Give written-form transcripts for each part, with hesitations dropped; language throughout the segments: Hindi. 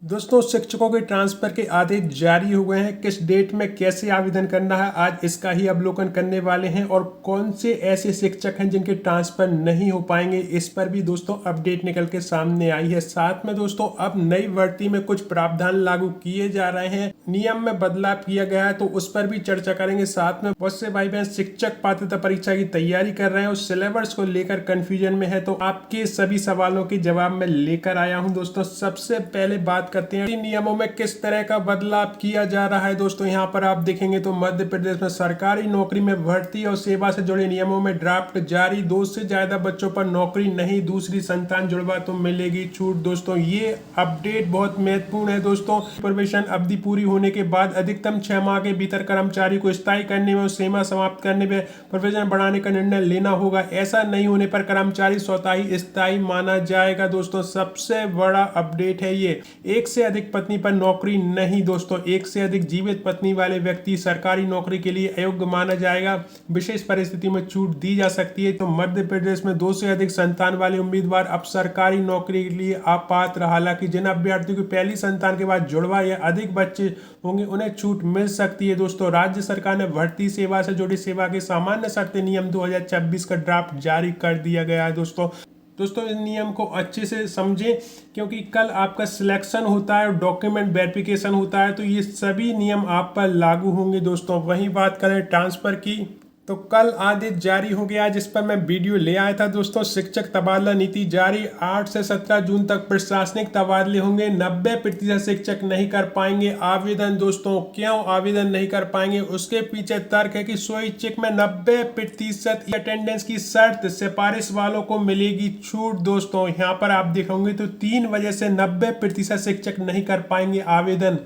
दोस्तों शिक्षकों के ट्रांसफर के आदेश जारी हो गए हैं। किस डेट में कैसे आवेदन करना है आज इसका ही अवलोकन करने वाले हैं और कौन से ऐसे शिक्षक हैं जिनके ट्रांसफर नहीं हो पाएंगे इस पर भी दोस्तों अपडेट निकल के सामने आई है। साथ में दोस्तों अब नई भर्ती में कुछ प्रावधान लागू किए जा रहे हैं, नियम में बदलाव किया गया है तो उस पर भी चर्चा करेंगे। साथ में बहुत से भाई बहन शिक्षक पात्रता परीक्षा की तैयारी कर रहे हैं और सिलेबस को लेकर कंफ्यूजन में है तो आपके सभी सवालों के जवाब में लेकर आया हूं। दोस्तों सबसे पहले बात करते हैं नियमों में किस तरह का बदलाव किया जा रहा है। दोस्तों यहाँ पर आप देखेंगे तो मध्य प्रदेश में सरकारी नौकरी में भर्ती और सेवा से जुड़े नियमों में ड्राफ्ट जारी। 2 से ज्यादा बच्चों पर नौकरी नहीं, दूसरी संतान जुड़वा तो मिलेगी छूट। दोस्तों ये अपडेट बहुत महत्वपूर्ण है। दोस्तों प्रोबेशन अवधि पूरी होने के बाद अधिकतम 6 माह के भीतर कर्मचारी को स्थायी करने में और सेवा समाप्त करने में प्रोबेशन बढ़ाने का निर्णय लेना होगा। ऐसा नहीं होने पर कर्मचारी स्वतः ही स्थायी माना जाएगा। दोस्तों सबसे बड़ा अपडेट है ये। एक से अधिक पत्नी पर नौकरी नहीं। दोस्तों एक से अधिक जीवित पत्नी वाले व्यक्ति सरकारी नौकरी के लिए अयोग्य माना जाएगा। विशेष परिस्थिति में छूट दी जा सकती है। तो मध्य प्रदेश में 2 से अधिक संतान वाले उम्मीदवार अब सरकारी नौकरी के लिए अपात्र। हालांकि जिन अभ्यर्थियों की पहली संतान के बाद जुड़वा या अधिक बच्चे होंगे उन्हें छूट मिल सकती है। दोस्तों राज्य सरकार ने भर्ती सेवा से जुड़ी सेवा के सामान्य शर्तें नियम 2026 का ड्राफ्ट जारी कर दिया गया है। दोस्तों इस नियम को अच्छे से समझें क्योंकि कल आपका सिलेक्शन होता है और डॉक्यूमेंट वेरिफिकेशन होता है तो ये सभी नियम आप पर लागू होंगे। दोस्तों वही बात करें ट्रांसफर की तो कल आदेश जारी हो गया जिस पर मैं वीडियो ले आया था। दोस्तों शिक्षक तबादला नीति जारी। 8 से 17 जून तक प्रशासनिक तबादले होंगे। 90% शिक्षक नहीं कर पाएंगे आवेदन। दोस्तों क्यों आवेदन नहीं कर पाएंगे उसके पीछे तर्क है कि स्वैच्छिक में 90% अटेंडेंस की शर्त सिफारिश वालों को मिलेगी छूट। दोस्तों यहाँ पर आप देखोगे तो 3 वजह से 90% शिक्षक नहीं कर पाएंगे आवेदन।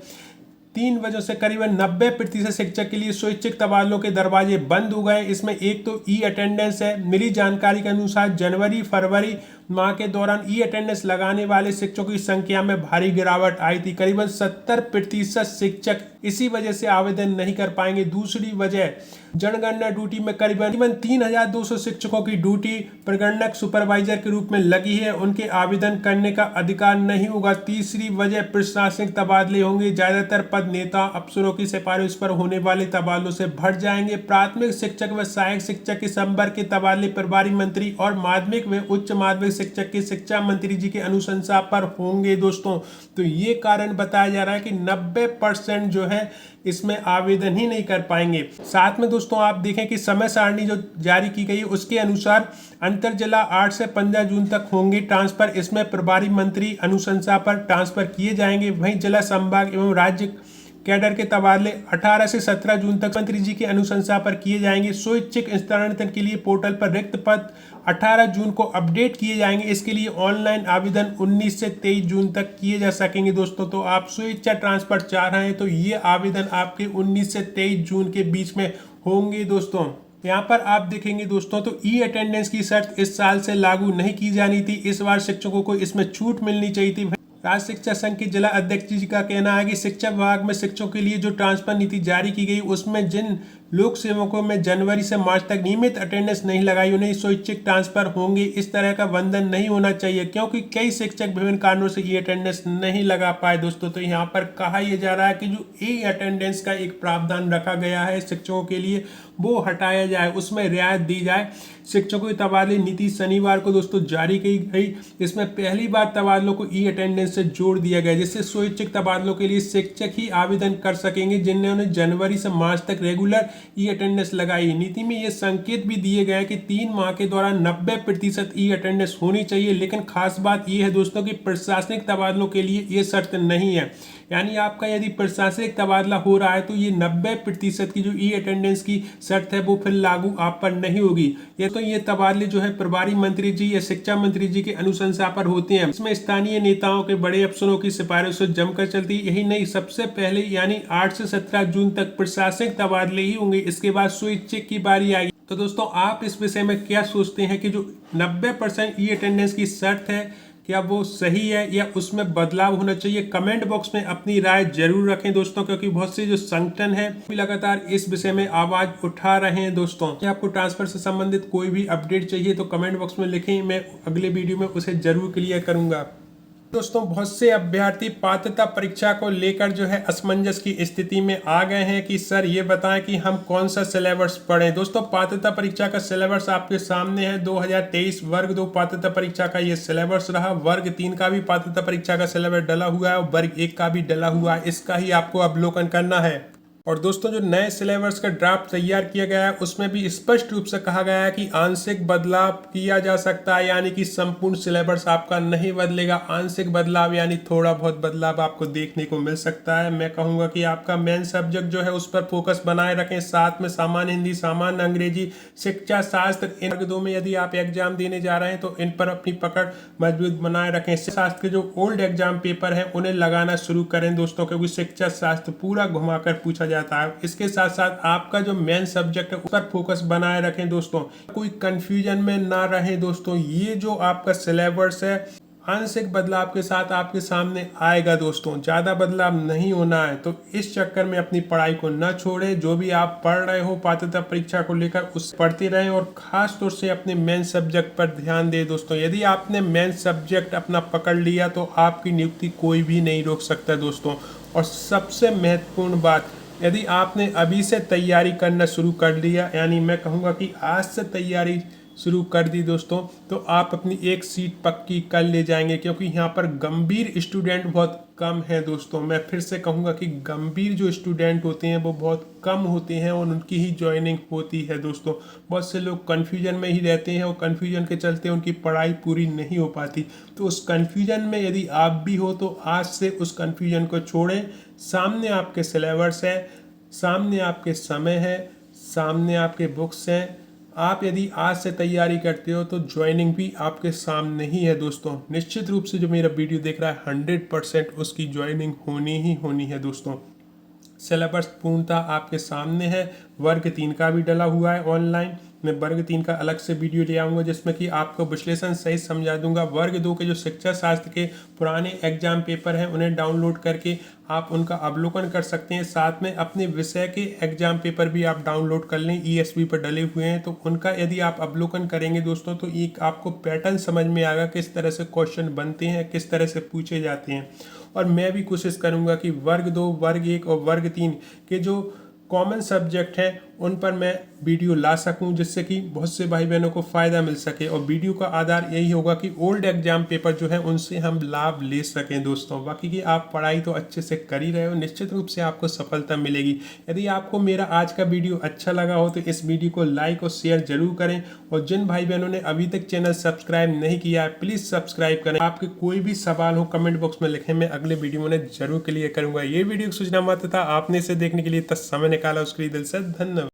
3 वजह से करीबन 90% शिक्षक के लिए स्वैच्छिक तबादलों के दरवाजे बंद हो गए। इसमें एक तो ई अटेंडेंस है। मिली जानकारी के अनुसार जनवरी फरवरी माह के दौरान ई अटेंडेंस लगाने वाले शिक्षकों की संख्या में भारी गिरावट आई थी। करीबन 70% शिक्षक इसी वजह से आवेदन नहीं कर पाएंगे। दूसरी वजह जनगणना ड्यूटी में करीबन 3200 शिक्षकों की ड्यूटी प्रगणक सुपरवाइजर के रूप में लगी है, उनके आवेदन करने का अधिकार नहीं होगा। तीसरी वजह प्रशासनिक तबादले होंगे। ज्यादातर पद नेता अफसरों की सिफारिश पर होने वाले तबादलों से भर जाएंगे। प्राथमिक शिक्षक व सहायक शिक्षक के संवर्ग के तबादले प्रभारी मंत्री और माध्यमिक व उच्च माध्यमिक शिक्षक के शिक्षा मंत्री जी के अनुशंसा पर होंगे। दोस्तों तो ये कारण बताया जा रहा है कि 90% जो है इसमें आवेदन ही नहीं कर पाएंगे। साथ में दोस्तों आप देखें कि समय सारणी जो जारी की गई है उसके अनुसार अंतर जिला 8 से 15 जून तक होंगे ट्रांसफर। इसमें प्रभारी मंत्री अनुशंसा पर ट्रांसफर किए जाएंगे। वहीं जिला संभाग एवं राज्य कैडर के तबादले 18 से 17 जून तक मंत्री जी की अनुशंसा पर किए जाएंगे। स्वैच्छिक स्थानांतरण के लिए पोर्टल पर रिक्त पद 18 जून को अपडेट किए जाएंगे। इसके लिए ऑनलाइन आवेदन 19 से 23 जून तक किए जा सकेंगे। दोस्तों तो आप स्वेच्छा ट्रांसफर चाह रहे हैं तो ये आवेदन आपके 19 से 23 जून के बीच में होंगे। दोस्तों यहाँ पर आप देखेंगे दोस्तों तो ई अटेंडेंस की शर्त इस साल से लागू नहीं की जानी थी। इस बार शिक्षकों को इसमें छूट मिलनी चाहिए थी। राज्य शिक्षा संघ के जिला अध्यक्ष जी का कहना है कि शिक्षा विभाग में शिक्षकों के लिए जो ट्रांसफर नीति जारी की गई उसमें जिन लोक सेवकों में जनवरी से मार्च तक नियमित अटेंडेंस नहीं लगाई उन्हें स्वैच्छिक ट्रांसफर होंगे। इस तरह का बंधन नहीं होना चाहिए क्योंकि कई शिक्षक विभिन्न कारणों से ये अटेंडेंस नहीं लगा पाए। दोस्तों तो यहाँ पर कहा यह जा रहा है कि जो ई अटेंडेंस का एक प्रावधान रखा गया है शिक्षकों के लिए वो हटाया जाए, उसमें रियायत दी जाए। शिक्षकों की तबादले नीति शनिवार को दोस्तों जारी की गई। इसमें पहली बार तबादलों को ई अटेंडेंस से जोड़ दिया गया जिससे स्वैच्छिक तबादलों के लिए शिक्षक ही आवेदन कर सकेंगे जिन्होंने जनवरी से मार्च तक रेगुलर ई अटेंडेंस लगाई। नीति में ये संकेत भी दिए गए कि 3 माह के दौरान 90% ई अटेंडेंस होनी चाहिए। लेकिन खास बात यह है दोस्तों कि प्रशासनिक तबादलों के लिए ये शर्त नहीं है। यानी आपका यदि प्रशासनिक तबादला हो रहा है तो ये 90% की जो ई अटेंडेंस की शर्त है वो फिर लागू आप पर नहीं होगी। ये तबादले जो है प्रभारी मंत्री जी या शिक्षा मंत्री जी के अनुशंसा पर होते हैं। इसमें स्थानीय नेताओं के बड़े अफसरों की सिफारिश से जमकर चलती है। यही नहीं, सबसे पहले यानी 8 से 17 जून तक प्रशासनिक तबादले ही होंगे। इसके बाद स्वैच्छिक की बारी आएगी। तो दोस्तों आप इस विषय में क्या सोचते हैं कि जो 90% ई अटेंडेंस की शर्त है क्या वो सही है या उसमें बदलाव होना चाहिए? कमेंट बॉक्स में अपनी राय जरूर रखें दोस्तों क्योंकि बहुत से जो संगठन है लगातार इस विषय में आवाज उठा रहे हैं। दोस्तों आपको ट्रांसफर से संबंधित कोई भी अपडेट चाहिए तो कमेंट बॉक्स में लिखें, मैं अगले वीडियो में उसे जरूर क्लियर करूंगा। दोस्तों बहुत से अभ्यर्थी पात्रता परीक्षा को लेकर जो है असमंजस की स्थिति में आ गए हैं कि सर ये बताएं कि हम कौन सा सिलेबस पढ़ें। दोस्तों पात्रता परीक्षा का सिलेबस आपके सामने है। 2023 वर्ग 2 पात्रता परीक्षा का ये सिलेबस रहा। वर्ग 3 का भी पात्रता परीक्षा का सिलेबस डला हुआ है और वर्ग 1 का भी डला हुआ है। इसका ही आपको अवलोकन करना है। और दोस्तों जो नए सिलेबस का ड्राफ्ट तैयार किया गया है उसमें भी स्पष्ट रूप से कहा गया है कि आंशिक बदलाव किया जा सकता है, यानी कि संपूर्ण सिलेबस आपका नहीं बदलेगा। आंशिक बदलाव यानी थोड़ा बहुत बदलाव आपको देखने को मिल सकता है। मैं कहूँगा कि आपका मेन सब्जेक्ट जो है उस पर फोकस बनाए रखें। साथ में सामान्य हिंदी, सामान्य अंग्रेजी, शिक्षा शास्त्र, इन वर्ग 2 में यदि आप एग्जाम देने जा रहे हैं तो इन पर अपनी पकड़ मजबूत बनाए रखें। शास्त्र के जो ओल्ड एग्जाम पेपर हैं उन्हें लगाना शुरू करें दोस्तों, क्योंकि शिक्षा शास्त्र पूरा घुमाकर पूछा जाता है। इसके साथ साथ आपका जो मेन सब्जेक्ट है उस पर फोकस बनाए रखें दोस्तों, कोई कंफ्यूजन में ना रहे दोस्तों। ये जो आपका सिलेबस है आंशिक बदलाव के साथ आपके सामने आएगा दोस्तों, ज़्यादा बदलाव नहीं होना है। तो इस चक्कर में अपनी पढ़ाई को न छोड़ें। जो भी आप पढ़ रहे हो पात्रता परीक्षा को लेकर उस पढ़ते रहें और खास तौर से अपने मेन सब्जेक्ट पर ध्यान दें दोस्तों। यदि आपने मेन सब्जेक्ट अपना पकड़ लिया तो आपकी नियुक्ति कोई भी नहीं रोक सकता दोस्तों। और सबसे महत्वपूर्ण बात, यदि आपने अभी से तैयारी करना शुरू कर लिया, यानी मैं कहूँगा कि आज से तैयारी शुरू कर दी दोस्तों, तो आप अपनी एक सीट पक्की कर ले जाएंगे, क्योंकि यहाँ पर गंभीर स्टूडेंट बहुत कम है दोस्तों। मैं फिर से कहूँगा कि गंभीर जो स्टूडेंट होते हैं वो बहुत कम होते हैं और उनकी ही ज्वाइनिंग होती है दोस्तों। बहुत से लोग कन्फ्यूजन में ही रहते हैं और कन्फ्यूजन के चलते उनकी पढ़ाई पूरी नहीं हो पाती। तो उस कन्फ्यूजन में यदि आप भी हो तो आज से उस कन्फ्यूजन को छोड़ें। सामने आपके सिलेबस है, सामने आपके समय है, सामने आपके बुक्स हैं। आप यदि आज से तैयारी करते हो तो ज्वाइनिंग भी आपके सामने ही है दोस्तों। निश्चित रूप से जो मेरा वीडियो देख रहा है 100% उसकी ज्वाइनिंग होनी ही होनी है दोस्तों। सिलेबस पूर्णतः आपके सामने है। वर्ग 3 का भी डला हुआ है ऑनलाइन। मैं वर्ग 3 का अलग से वीडियो ले आऊँगा जिसमें कि आपको विश्लेषण सहित समझा दूंगा। वर्ग 2 के जो शिक्षा शास्त्र के पुराने एग्जाम पेपर हैं उन्हें डाउनलोड करके आप उनका अवलोकन कर सकते हैं। साथ में अपने विषय के एग्जाम पेपर भी आप डाउनलोड कर लें, ESV पर डले हुए हैं, तो उनका यदि आप अवलोकन करेंगे दोस्तों तो एक आपको पैटर्न समझ में आएगा किस तरह से क्वेश्चन बनते हैं, किस तरह से पूछे जाते हैं। और मैं भी कोशिश करूंगा कि वर्ग 2, वर्ग 1 और वर्ग 3 के जो कॉमन सब्जेक्ट हैं उन पर मैं वीडियो ला सकूं, जिससे कि बहुत से भाई बहनों को फ़ायदा मिल सके। और वीडियो का आधार यही होगा कि ओल्ड एग्जाम पेपर जो है उनसे हम लाभ ले सकें दोस्तों। बाकी की आप पढ़ाई तो अच्छे से कर ही रहे हो, निश्चित रूप से आपको सफलता मिलेगी। यदि आपको मेरा आज का वीडियो अच्छा लगा हो तो इस वीडियो को लाइक और शेयर जरूर करें। और जिन भाई बहनों ने अभी तक चैनल सब्सक्राइब नहीं किया है प्लीज़ सब्सक्राइब करें। आपके कोई भी सवाल हो कमेंट बॉक्स में लिखें, मैं अगले वीडियो में जरूर क्लियर करूँगा। ये वीडियो सूचना मात्र था, आपने इसे देखने के लिए समय निकाला उसके लिए दिल से धन्यवाद।